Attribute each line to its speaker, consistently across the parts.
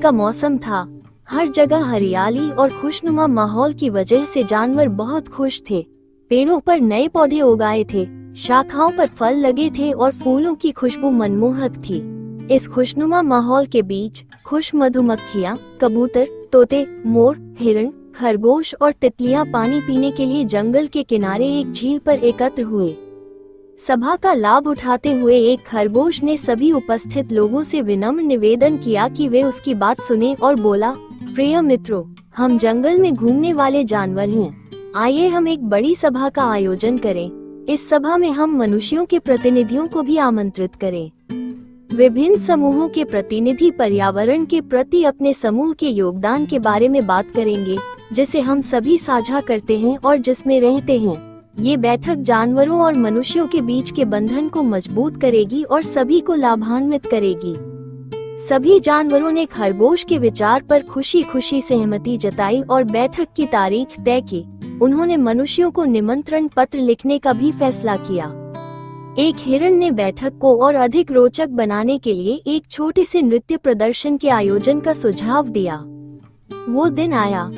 Speaker 1: का मौसम था। हर जगह हरियाली और खुशनुमा माहौल की वजह से जानवर बहुत खुश थे। पेड़ों पर नए पौधे उगाए थे, शाखाओं पर फल लगे थे और फूलों की खुशबू मनमोहक थी। इस खुशनुमा माहौल के बीच खुश मधुमक्खियां, कबूतर, तोते, मोर, हिरण, खरगोश और तितलियां पानी पीने के लिए जंगल के किनारे एक झील पर एकत्र हुए। सभा का लाभ उठाते हुए एक खरगोश ने सभी उपस्थित लोगों से विनम्र निवेदन किया कि वे उसकी बात सुने और बोला, प्रिय मित्रों, हम जंगल में घूमने वाले जानवर हैं। आइए हम एक बड़ी सभा का आयोजन करें। इस सभा में हम मनुष्यों के प्रतिनिधियों को भी आमंत्रित करें। विभिन्न समूहों के प्रतिनिधि पर्यावरण के प्रति अपने समूह के योगदान के बारे में बात करेंगे, जिसे हम सभी साझा करते हैं और जिसमें रहते हैं। ये बैठक जानवरों और मनुष्यों के बीच के बंधन को मजबूत करेगी और सभी को लाभान्वित करेगी। सभी जानवरों ने खरगोश के विचार पर खुशी खुशी सहमति जताई और बैठक की तारीख तय की। उन्होंने मनुष्यों को निमंत्रण पत्र लिखने का भी फैसला किया। एक हिरण ने बैठक को और अधिक रोचक बनाने के लिए एक छोटे से नृत्य प्रदर्शन के आयोजन का सुझाव दिया। वो दिन आया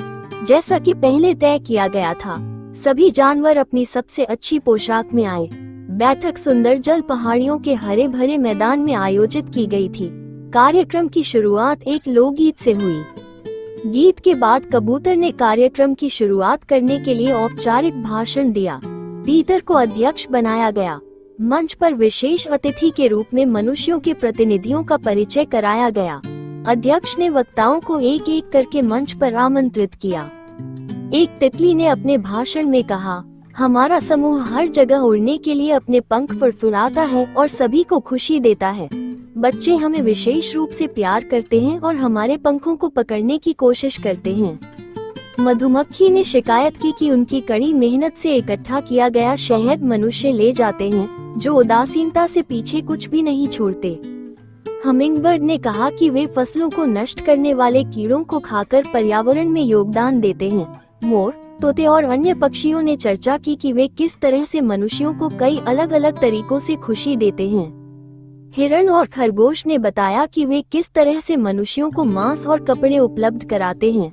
Speaker 1: जैसा कि पहले तय किया गया था। सभी जानवर अपनी सबसे अच्छी पोशाक में आए। बैठक सुंदर जल पहाड़ियों के हरे भरे मैदान में आयोजित की गई थी। कार्यक्रम की शुरुआत एक लोकगीत से हुई। गीत के बाद कबूतर ने कार्यक्रम की शुरुआत करने के लिए औपचारिक भाषण दिया। तीतर को अध्यक्ष बनाया गया। मंच पर विशेष अतिथि के रूप में मनुष्यों के प्रतिनिधियों का परिचय कराया गया। अध्यक्ष ने वक्ताओं को एक एक करके मंच पर आमंत्रित किया। एक तितली ने अपने भाषण में कहा, हमारा समूह हर जगह उड़ने के लिए अपने पंख फड़फड़ाता है और सभी को खुशी देता है। बच्चे हमें विशेष रूप से प्यार करते हैं और हमारे पंखों को पकड़ने की कोशिश करते हैं। मधुमक्खी ने शिकायत की कि उनकी कड़ी मेहनत से इकट्ठा किया गया शहद मनुष्य ले जाते हैं, जो उदासीनता से पीछे कुछ भी नहीं छोड़ते। हमिंगबर्ड ने कहा कि वे फसलों को नष्ट करने वाले कीड़ों को खाकर पर्यावरण में योगदान देते हैं। मोर, तोते और अन्य पक्षियों ने चर्चा की कि वे किस तरह से मनुष्यों को कई अलग अलग तरीकों से खुशी देते हैं। हिरण और खरगोश ने बताया कि वे किस तरह से मनुष्यों को मांस और कपड़े उपलब्ध कराते हैं।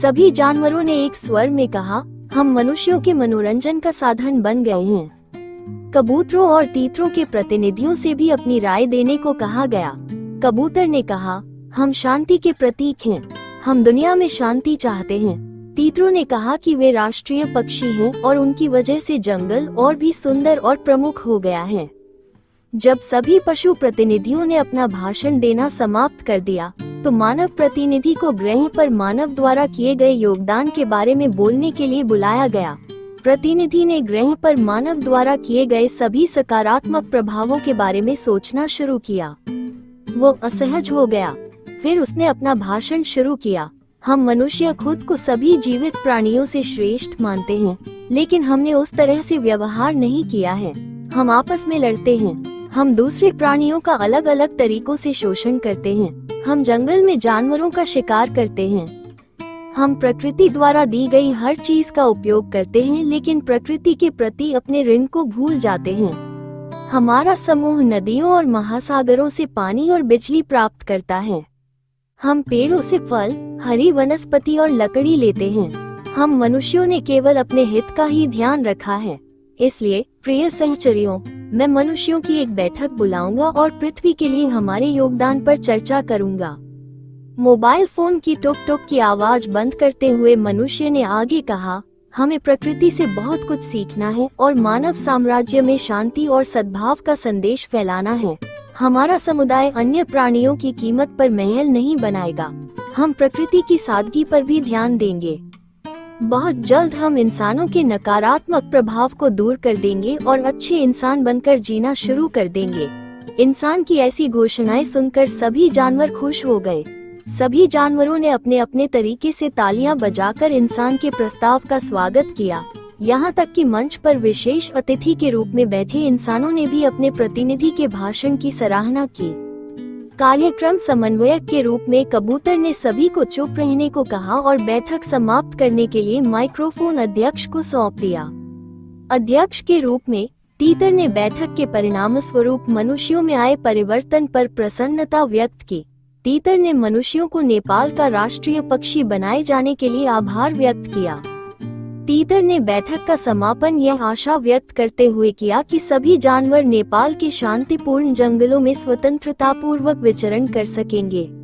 Speaker 1: सभी जानवरों ने एक स्वर में कहा, हम मनुष्यों के मनोरंजन का साधन बन गए हैं। कबूतरों और तीतरों के प्रतिनिधियों से भी अपनी राय देने को कहा गया। कबूतर ने कहा, हम शांति के प्रतीक हैं। हम दुनिया में शांति चाहते हैं। तीतरों ने कहा कि वे राष्ट्रीय पक्षी हैं और उनकी वजह से जंगल और भी सुंदर और प्रमुख हो गया है। जब सभी पशु प्रतिनिधियों ने अपना भाषण देना समाप्त कर दिया, तो मानव प्रतिनिधि को ग्रह पर मानव द्वारा किए गए योगदान के बारे में बोलने के लिए बुलाया गया। प्रतिनिधि ने ग्रह पर मानव द्वारा किए गए सभी सकारात्मक प्रभावों के बारे में सोचना शुरू किया। वो असहज हो गया। फिर उसने अपना भाषण शुरू किया। हम मनुष्य खुद को सभी जीवित प्राणियों से श्रेष्ठ मानते हैं, लेकिन हमने उस तरह से व्यवहार नहीं किया है। हम आपस में लड़ते हैं। हम दूसरे प्राणियों का अलग अलग तरीकों से शोषण करते हैं। हम जंगल में जानवरों का शिकार करते हैं। हम प्रकृति द्वारा दी गई हर चीज का उपयोग करते हैं, लेकिन प्रकृति के प्रति अपने ऋण को भूल जाते हैं। हमारा समूह नदियों और महासागरों से पानी और बिजली प्राप्त करता है। हम पेड़ों से फल, हरी वनस्पति और लकड़ी लेते हैं। हम मनुष्यों ने केवल अपने हित का ही ध्यान रखा है। इसलिए प्रिय सहचरियों, मैं मनुष्यों की एक बैठक बुलाऊंगा और पृथ्वी के लिए हमारे योगदान पर चर्चा करूंगा। मोबाइल फोन की टुक टुक की आवाज बंद करते हुए मनुष्य ने आगे कहा, हमें प्रकृति से बहुत कुछ सीखना है और मानव साम्राज्य में शांति और सद्भाव का संदेश फैलाना है। हमारा समुदाय अन्य प्राणियों की कीमत पर महल नहीं बनाएगा। हम प्रकृति की सादगी पर भी ध्यान देंगे। बहुत जल्द हम इंसानों के नकारात्मक प्रभाव को दूर कर देंगे और अच्छे इंसान बनकर जीना शुरू कर देंगे। इंसान की ऐसी घोषणाएं सुनकर सभी जानवर खुश हो गए। सभी जानवरों ने अपने अपने तरीके से तालियां बजाकर इंसान के प्रस्ताव का स्वागत किया। यहाँ तक कि मंच पर विशेष अतिथि के रूप में बैठे इंसानों ने भी अपने प्रतिनिधि के भाषण की सराहना की। कार्यक्रम समन्वयक के रूप में कबूतर ने सभी को चुप रहने को कहा और बैठक समाप्त करने के लिए माइक्रोफोन अध्यक्ष को सौंप दिया। अध्यक्ष के रूप में तीतर ने बैठक के परिणाम स्वरूप मनुष्यों में आए परिवर्तन पर प्रसन्नता व्यक्त की। तीतर ने मनुष्यों को नेपाल का राष्ट्रीय पक्षी बनाए जाने के लिए आभार व्यक्त किया। तीतर ने बैठक का समापन यह आशा व्यक्त करते हुए किया कि सभी जानवर नेपाल के शांतिपूर्ण जंगलों में स्वतंत्रतापूर्वक विचरण कर सकेंगे।